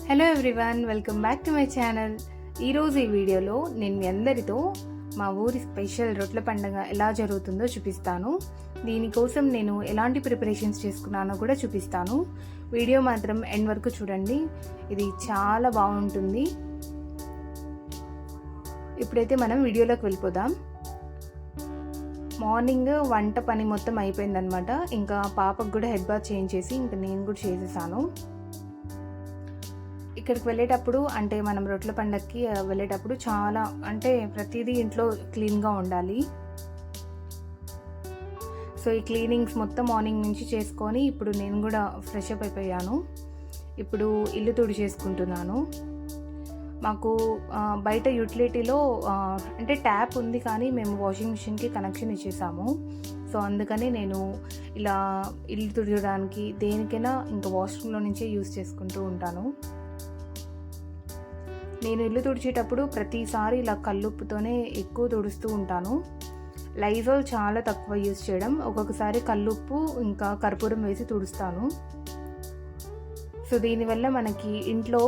Hello everyone, welcome back to my channel. ఈరోజు ఈ వీడియోలో నేను మీ అందరితో మా ఊరి స్పెషల్ రొట్టెల పండుగ ఎలా జరుగుతుందో చూపిస్తాను. దీనికోసం నేను ఎలాంటి ప్రిపరేషన్స్ చేసుకున్నానో కూడా చూపిస్తాను. వీడియో మాత్రం ఎండ్ వరకు చూడండి, ఇది చాలా బాగుంటుంది. ఇప్పుడైతే మనం వీడియోలోకి వెళ్ళిపోదాం. మార్నింగ్ వంట పని మొత్తం అయిపోయిందనమాట. ఇంకా పాపకు కూడా హెడ్ బాత్ చేయించేసి ఇంకా నేను కూడా చేసేసాను. ఇక్కడికి వెళ్ళేటప్పుడు అంటే మనం రొట్టెల పండగకి వెళ్ళేటప్పుడు చాలా అంటే ప్రతిదీ ఇంట్లో క్లీన్గా ఉండాలి. సో ఈ క్లీనింగ్స్ మొత్తం మార్నింగ్ నుంచి చేసుకొని ఇప్పుడు నేను కూడా ఫ్రెష్ అప్ అయిపోయాను. ఇప్పుడు ఇల్లు తుడి చేసుకుంటున్నాను. మాకు బయట యూటిలిటీలో అంటే ట్యాప్ ఉంది, కానీ మేము వాషింగ్ మిషన్కి కనెక్షన్ ఇచ్చేసాము. సో అందుకని నేను ఇలా ఇల్లు తుడవడానికి దేనికైనా ఇంకా వాష్రూమ్లో నుంచే యూజ్ చేసుకుంటూ ఉంటాను. నేను ఇల్లు తుడిచేటప్పుడు ప్రతిసారి ఇలా కల్లుప్పుతోనే ఎక్కువ తుడుస్తూ ఉంటాను. లైజాల్ చాలా తక్కువ యూజ్ చేయడం, ఒక్కొక్కసారి కల్లుప్పు ఇంకా కర్పూరం వేసి తుడుస్తాను. సో దీనివల్ల మనకి ఇంట్లో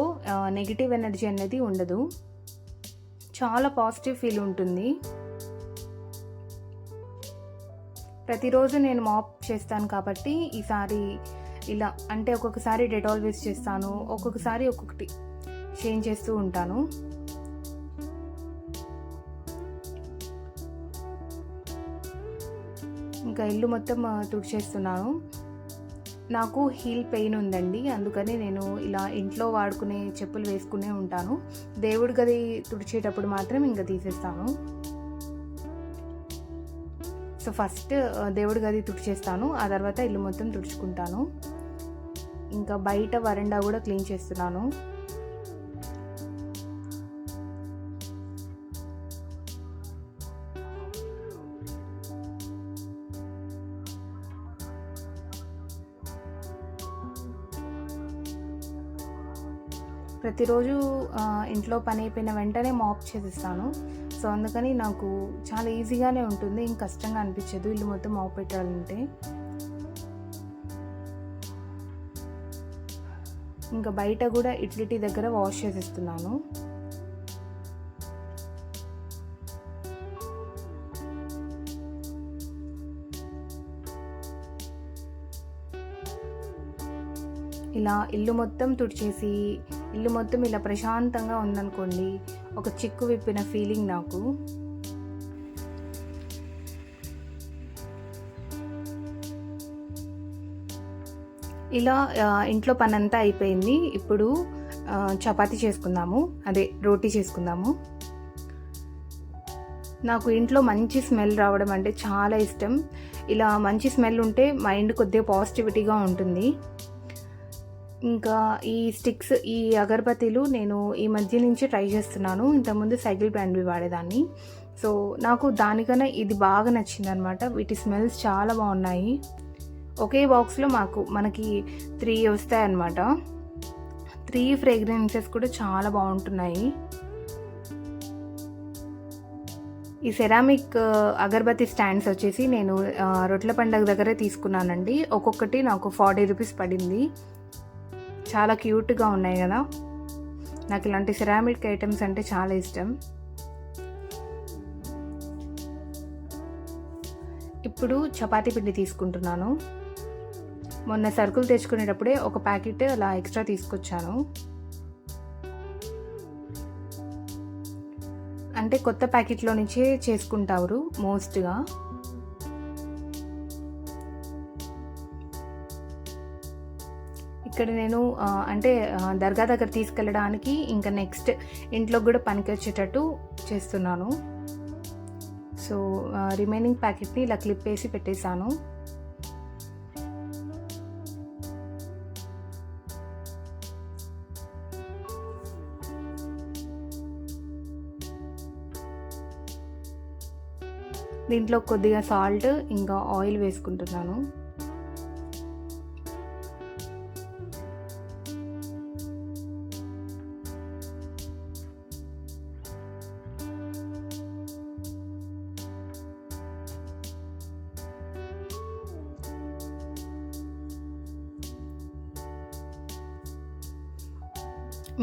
నెగిటివ్ ఎనర్జీ అనేది ఉండదు, చాలా పాజిటివ్ ఫీల్ ఉంటుంది. ప్రతిరోజు నేను మాప్ చేస్తాను కాబట్టి ఈసారి ఇలా అంటే ఒక్కొక్కసారి డెటాల్ వేసి చేస్తాను, ఒక్కొక్కసారి ఒక్కొక్కటి చేంజ్ చేస్తూ ఉంటాను. ఇంకా ఇల్లు మొత్తం తుడిచేస్తున్నాను. నాకు హీల్ పెయిన్ ఉందండి, అందుకని నేను ఇలా ఇంట్లో వాడుకునే చెప్పులు వేసుకునే ఉంటాను. దేవుడి గది తుడిచేటప్పుడు మాత్రం ఇంకా తీసేస్తాను. సో ఫస్ట్ దేవుడి గది తుడిచేస్తాను, ఆ తర్వాత ఇల్లు మొత్తం తుడుచుకుంటాను. ఇంకా బయట వరండా కూడా క్లీన్ చేస్తున్నాను. ప్రతిరోజు ఇంట్లో పని అయిపోయిన వెంటనే మాప్ చేసేస్తాను. సో అందుకని నాకు చాలా ఈజీగానే ఉంటుంది, ఇంక కష్టంగా అనిపించదు ఇల్లు మొత్తం మాప్ పెట్టాలంటే. ఇంకా బయట కూడా యూటిలిటీ దగ్గర వాష్ చేసేస్తున్నాను. ఇలా ఇల్లు మొత్తం తుడిచేసి ఇల్లు మొత్తం ఇలా ప్రశాంతంగా ఉందనుకోండి, ఒక చిక్కు విప్పిన ఫీలింగ్ నాకు. ఇలా ఇంట్లో పని అంతా అయిపోయింది. ఇప్పుడు చపాతీ చేసుకుందాము, అదే రోటీ చేసుకుందాము. నాకు ఇంట్లో మంచి స్మెల్ రావడం అంటే చాలా ఇష్టం. ఇలా మంచి స్మెల్ ఉంటే మైండ్ కొద్దిగా పాజిటివిటీగా ఉంటుంది. ఇంకా ఈ స్టిక్స్, ఈ అగరబత్తీలు నేను ఈ మధ్య నుంచి ట్రై చేస్తున్నాను. ఇంతకుముందు సైకిల్ బ్రాండ్వి వాడేదాన్ని. సో నాకు దానికన్నా ఇది బాగా నచ్చింది అనమాట. వీటి స్మెల్స్ చాలా బాగున్నాయి. ఒకే బాక్స్లో మనకి 3 వస్తాయన్నమాట. 3 ఫ్రేగ్రెన్సెస్ కూడా చాలా బాగుంటున్నాయి. ఈ సెరామిక్ అగరబత్తి స్టాండ్స్ వచ్చేసి నేను రొట్టెల పండగ దగ్గరే తీసుకున్నానండి. ఒక్కొక్కటి నాకు 40 రూపీస్ పడింది. చాలా క్యూట్గా ఉన్నాయి కదా. నాకు ఇలాంటి సెరామిక్ ఐటమ్స్ అంటే చాలా ఇష్టం. ఇప్పుడు చపాతీ పిండి తీసుకుంటున్నాను. మొన్న సరుకులు తెచ్చుకునేటప్పుడే ఒక ప్యాకెట్ అలా ఎక్స్ట్రా తీసుకొచ్చాను. అంటే కొత్త ప్యాకెట్లో నుంచే చేసుకుంటారు మోస్ట్గా. ఇక్కడ నేను అంటే దర్గా దగ్గర తీసుకెళ్ళడానికి ఇంకా నెక్స్ట్ ఇంట్లో కూడా పనికి వచ్చేటట్టు చేస్తున్నాను. సో రిమైనింగ్ ప్యాకెట్ని ఇలా క్లిప్ వేసి పెట్టేశాను. దీంట్లో కొద్దిగా సాల్ట్ ఇంకా ఆయిల్ వేసుకుంటున్నాను.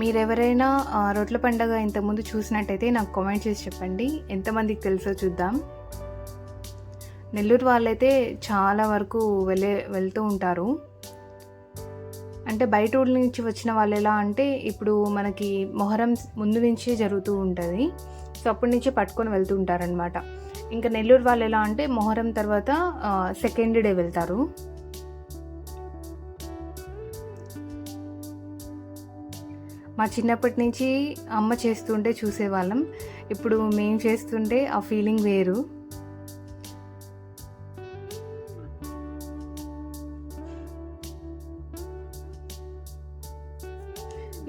మీరెవరైనా రొట్టెల పండగ ఇంతకుముందు చూసినట్టయితే నాకు కామెంట్ చేసి చెప్పండి, ఎంతమందికి తెలుసో చూద్దాం. నెల్లూరు వాళ్ళైతే చాలా వరకు వెళ్తూ ఉంటారు. అంటే బయట ఊళ్ళ నుంచి వచ్చిన వాళ్ళు ఎలా అంటే, ఇప్పుడు మనకి మొహరం ముందు నుంచే జరుగుతూ ఉంటుంది, సో అప్పటి నుంచే పట్టుకొని వెళ్తూ ఉంటారనమాట. ఇంకా నెల్లూరు వాళ్ళు ఎలా అంటే మొహరం తర్వాత సెకండ్ డే వెళ్తారు. మా చిన్నప్పటి నుంచి అమ్మ చేస్తుంటే చూసేవాళ్ళం, ఇప్పుడు మేము చేస్తుంటే ఆ ఫీలింగ్ వేరు.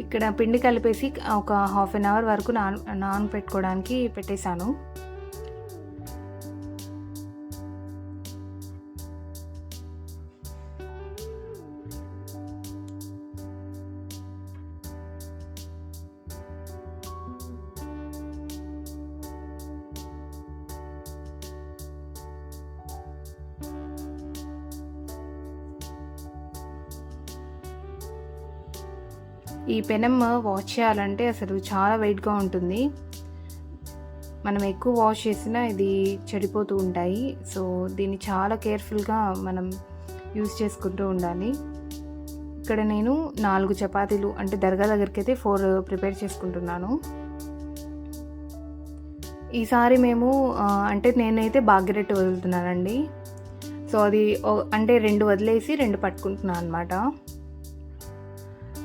ఇక్కడ పిండి కలిపేసి ఒక హాఫ్ అన్ అవర్ వరకు పెట్టుకోవడానికి పెట్టేశాను. ఈ పెనం వాష్ చేయాలంటే అసలు చాలా వెయిట్గా ఉంటుంది. మనం ఎక్కువ వాష్ చేసినా ఇది చెడిపోతూ ఉంటాయి. సో దీన్ని చాలా కేర్ఫుల్గా మనం యూజ్ చేసుకుంటూ ఉండాలి. ఇక్కడ నేను 4 చపాతీలు, అంటే దర్గా దగ్గరికి అయితే 4 ప్రిపేర్ చేసుకుంటున్నాను. ఈసారి మేము అంటే నేనైతే భాగ్యరెట్టి వదులుతున్నానండి. సో అది అంటే 2 వదిలేసి 2 పట్టుకుంటున్నాను అనమాట.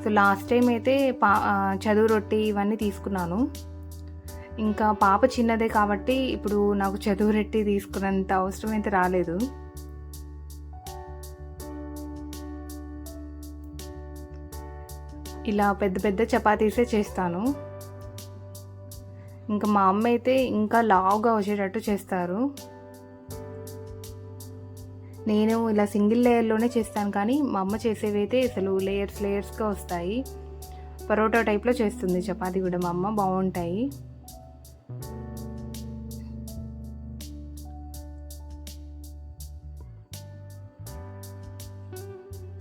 సో లాస్ట్ టైం అయితే చదువు రొట్టి ఇవన్నీ తీసుకున్నాను. ఇంకా పాప చిన్నదే కాబట్టి ఇప్పుడు నాకు చదువు రొట్టి తీసుకున్నంత అవసరం అయితే రాలేదు. ఇలా పెద్ద పెద్ద చపాతీసే చేస్తాను. ఇంకా మా అమ్మ అయితే ఇంకా లావుగా వచ్చేటట్టు చేస్తారు. నేను ఇలా సింగిల్ లేయర్లోనే చేస్తాను, కానీ మా అమ్మ చేసేవి అయితే అసలు లేయర్స్గా వస్తాయి. పరోటా టైప్లో చేస్తుంది చపాతీ కూడా మా అమ్మ, బాగుంటాయి.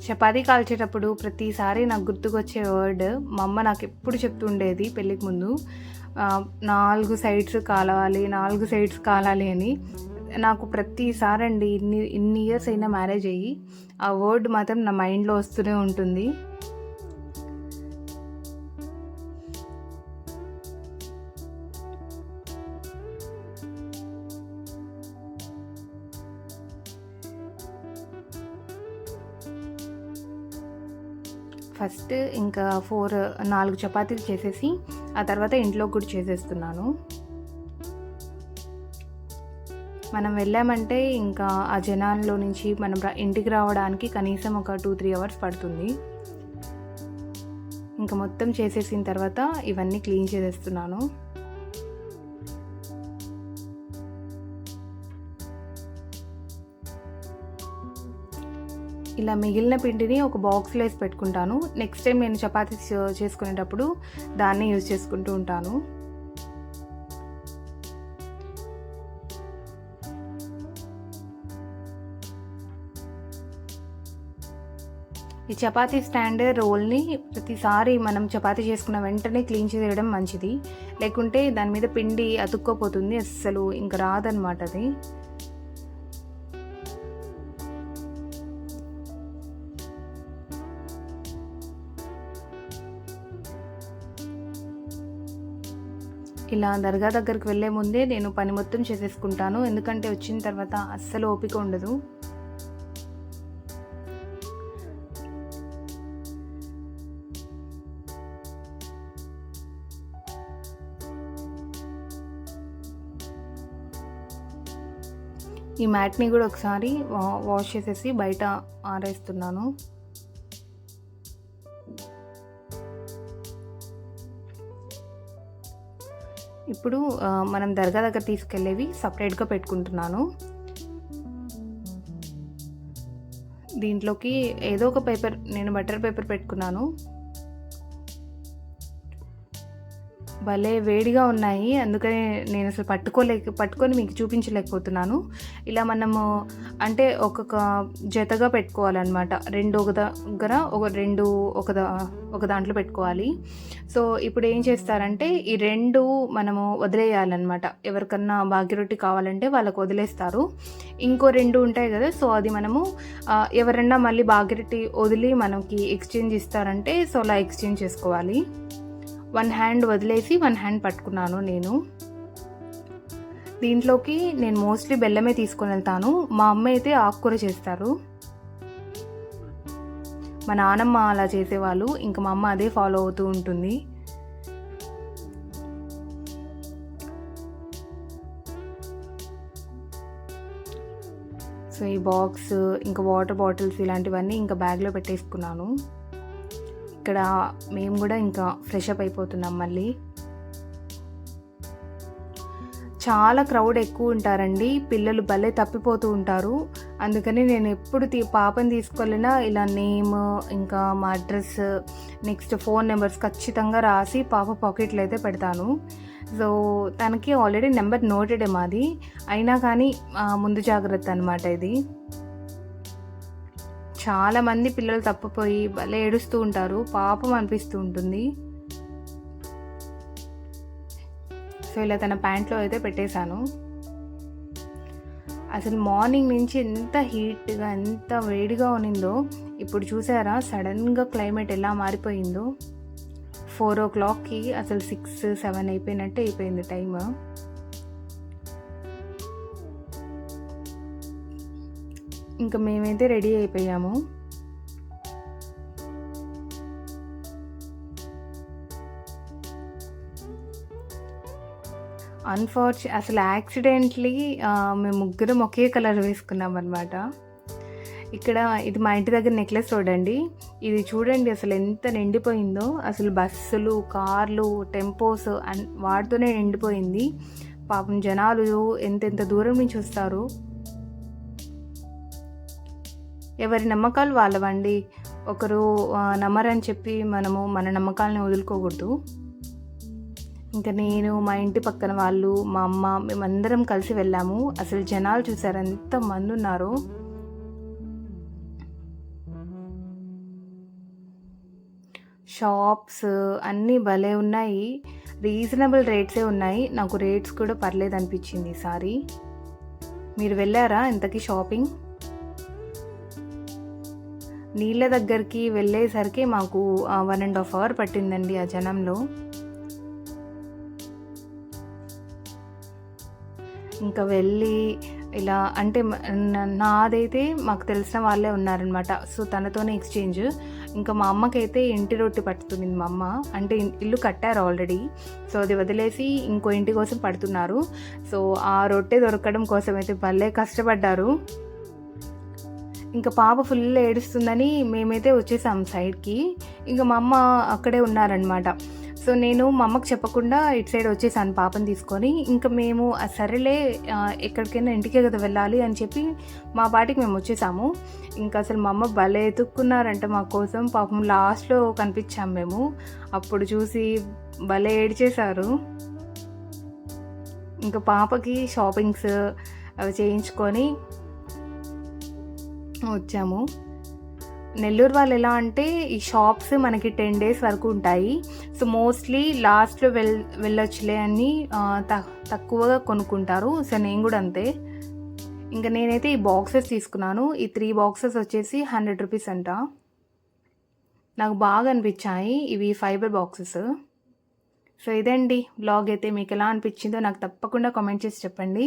చపాతీ కాల్చేటప్పుడు ప్రతిసారి నాకు గుర్తుకొచ్చే వర్డ్ మా అమ్మ నాకు ఎప్పుడు చెప్తుండేది పెళ్ళికి ముందు, 4 సైడ్స్ కాలాలి అని. నాకు ప్రతిసారి అండి, ఇన్ని ఇయర్స్ అయినా మ్యారేజ్ అయ్యి ఆ వర్డ్ మాత్రం నా మైండ్లో వస్తూనే ఉంటుంది. ఫస్ట్ ఇంకా 4 చపాతీలు చేసేసి ఆ తర్వాత ఇంట్లో కూడా చేసేస్తున్నాను. మనం వెళ్ళామంటే ఇంకా ఆ జనాల్లో నుంచి మనం ఇంటికి రావడానికి కనీసం ఒక 2-3 అవర్స్ పడుతుంది. ఇంకా మొత్తం చేసేసిన తర్వాత ఇవన్నీ క్లీన్ చేసేస్తున్నాను. ఇలా మిగిలిన పిండిని ఒక బాక్స్లో వేసి పెట్టుకుంటాను. నెక్స్ట్ టైం నేను చపాతీ చేసుకునేటప్పుడు దాన్ని యూజ్ చేసుకుంటూ ఉంటాను. ఈ చపాతీ స్టాండ్ రోల్ని ప్రతిసారి మనం చపాతీ చేసుకున్న వెంటనే క్లీన్ చేయడం మంచిది, లేకుంటే దాని మీద పిండి అతుక్కోపోతుంది, అస్సలు ఇంకా రాదనమాట అది. ఇలా దర్గా దగ్గరికి వెళ్ళే ముందే నేను పని మొత్తం చేసేసుకుంటాను, ఎందుకంటే వచ్చిన తర్వాత అస్సలు ఓపిక ఉండదు. ఈ మ్యాట్ని కూడా ఒకసారి వాష్ చేసేసి బయట ఆరేస్తున్నాను. ఇప్పుడు మనం దర్గా దగ్గర తీసుకెళ్ళేవి సపరేట్గా పెట్టుకుంటున్నాను. దీంట్లోకి ఏదో ఒక పేపర్, నేను బటర్ పేపర్ పెట్టుకున్నాను. భలే వేడిగా ఉన్నాయి. అందుకనే నేను అసలు పట్టుకొని మీకు చూపించలేకపోతున్నాను. ఇలా మనము అంటే ఒక్కొక్క జతగా పెట్టుకోవాలన్నమాట. 2 ఒక దగ్గర, 2 ఒక దాంట్లో పెట్టుకోవాలి. సో, ఇప్పుడు ఏం చేస్తారంటే ఈ 2 మనము వదిలేయాలన్నమాట. ఎవరికన్నా బాగి రొట్టి కావాలంటే వాళ్ళకి వదిలేస్తారు. ఇంకో 2 ఉంటాయి కదా! సో, అది మనము ఎవరన్నా మళ్ళీ బాగి రొట్టి వదిలి మనకి ఎక్స్చేంజ్ ఇస్తారంటే సో, అలా ఎక్స్చేంజ్ చేసుకోవాలి. 1 హ్యాండ్ వదిలేసి 1 హ్యాండ్ పట్టుకున్నాను నేను. దీంట్లోకి నేను మోస్ట్లీ బెల్లమే తీసుకొని వెళ్తాను. మా అమ్మ అయితే ఆకుకూర చేస్తారు. మా నానమ్మ అలా చేసేవాళ్ళు. ఇంకా మా అమ్మ అదే ఫాలో అవుతూ ఉంటుంది. సో, ఈ బాక్స్ ఇంకా వాటర్ బాటిల్స్ ఇలాంటివన్నీ ఇంకా బ్యాగ్లో పెట్టేసుకున్నాను. ఇక్కడ మేము కూడా ఇంకా ఫ్రెష్ అప్ అయిపోతున్నాం మళ్ళీ. చాలా క్రౌడ్ ఎక్కువ ఉంటారండి. పిల్లలు భలే తప్పిపోతూ ఉంటారు. అందుకని నేను ఎప్పుడు పాపని తీసుకెళ్ళినా ఇలా నేమ్, ఇంకా మా అడ్రస్, నెక్స్ట్ ఫోన్ నెంబర్స్ ఖచ్చితంగా రాసి పాప పాకెట్లో అయితే పెడతాను. సో, తనకి ఆల్రెడీ నెంబర్ నోటెడే మాది. అయినా కానీ ముందు జాగ్రత్త అనమాట ఇది. చాలామంది పిల్లలు తప్పిపోయి భలే ఏడుస్తూ ఉంటారు. పాపం అనిపిస్తూ ఉంటుంది. సో, ఇలా తన ప్యాంట్లో అయితే పెట్టేశాను. అసలు మార్నింగ్ నుంచి ఎంత హీట్గా, ఎంత వేడిగా ఉన్నిందో. ఇప్పుడు చూసారా సడన్గా క్లైమేట్ ఎలా మారిపోయిందో. 4 o'clockకి అసలు 6, 7 అయిపోయినట్టే అయిపోయింది టైమ్. ఇంకా మేమైతే రెడీ అయిపోయాము. అసలు యాక్సిడెంట్లీ మేము ముగ్గురం ఒకే కలర్ వేసుకున్నాం అనమాట. ఇక్కడ ఇది మా ఇంటి దగ్గర నెక్లెస్ రోడ్ అండి. ఇది చూడండి అసలు ఎంత నిండిపోయిందో. అసలు బస్సులు, కార్లు, టెంపోస్ వాటితోనే నిండిపోయింది. పాపం జనాలు ఎంతెంత దూరం నుంచి వస్తారు. ఎవరి నమ్మకాలు వాళ్ళవండి. ఒకరు నమ్మరని చెప్పి మనము మన నమ్మకాలని వదులుకోకూడదు. ఇంకా నేను, మా ఇంటి పక్కన వాళ్ళు, మా అమ్మ, మేమందరం కలిసి వెళ్ళాము. అసలు జనాలు చూసారు ఎంతమంది ఉన్నారో. షాప్స్ అన్నీ భలే ఉన్నాయి. రీజనబుల్ రేట్సే ఉన్నాయి. నాకు రేట్స్ కూడా పర్లేదు అనిపించింది ఈసారి. మీరు వెళ్ళారా ఇంతకీ షాపింగ్? నీళ్ళ దగ్గరికి వెళ్ళేసరికి మాకు 1.5 hour పట్టిందండి ఆ జనంలో. ఇంకా వెళ్ళి ఇలా అంటే నాదైతే మాకు తెలిసిన వాళ్ళే ఉన్నారనమాట. సో, తనతోనే ఎక్స్చేంజ్. ఇంకా మా అమ్మకైతే ఇంటి రొట్టి పట్టుతుంది. మా అమ్మ అంటే ఇల్లు కట్టారు ఆల్రెడీ. సో, అది వదిలేసి ఇంకో ఇంటి కోసం పడుతున్నారు. సో, ఆ రొట్టె దొరకడం కోసం అయితే భలే కష్టపడ్డారు. ఇంకా పాప ఫుల్ ఏడుస్తుందని మేమైతే వచ్చేసాం సైడ్కి. ఇంకా మా అమ్మ అక్కడే ఉన్నారనమాట. సో, నేను మా అమ్మకు చెప్పకుండా ఇటు సైడ్ వచ్చేసాను పాపని తీసుకొని. ఇంకా మేము సరేలే ఎక్కడికైనా ఇంటికే కదా వెళ్ళాలి అని చెప్పి మా పాటికి మేము వచ్చేసాము. ఇంకా అసలు మా అమ్మ భలే ఎతుక్కున్నారంట మా కోసం. పాపం లాస్ట్లో కనిపించాము మేము. అప్పుడు చూసి భలే ఏడ్చేశారు. ఇంకా పాపకి షాపింగ్స్ అవి చేయించుకొని వచ్చాము. నెల్లూరు వాళ్ళు ఎలా అంటే ఈ షాప్స్ మనకి 10 days వరకు ఉంటాయి. సో, మోస్ట్లీ లాస్ట్లో వెళ్ళొచ్చులే అని తక్కువగా కొనుక్కుంటారు. సో, నేను కూడా అంతే. ఇంకా నేనైతే ఈ బాక్సెస్ తీసుకున్నాను. ఈ 3 boxes వచ్చేసి 100 rupees అంట. నాకు బాగా అనిపించాయి ఇవి ఫైబర్ బాక్సెస్. సో, ఇదండి వ్లాగ్. అయితే మీకు ఎలా అనిపించిందో నాకు తప్పకుండా కామెంట్ చేసి చెప్పండి.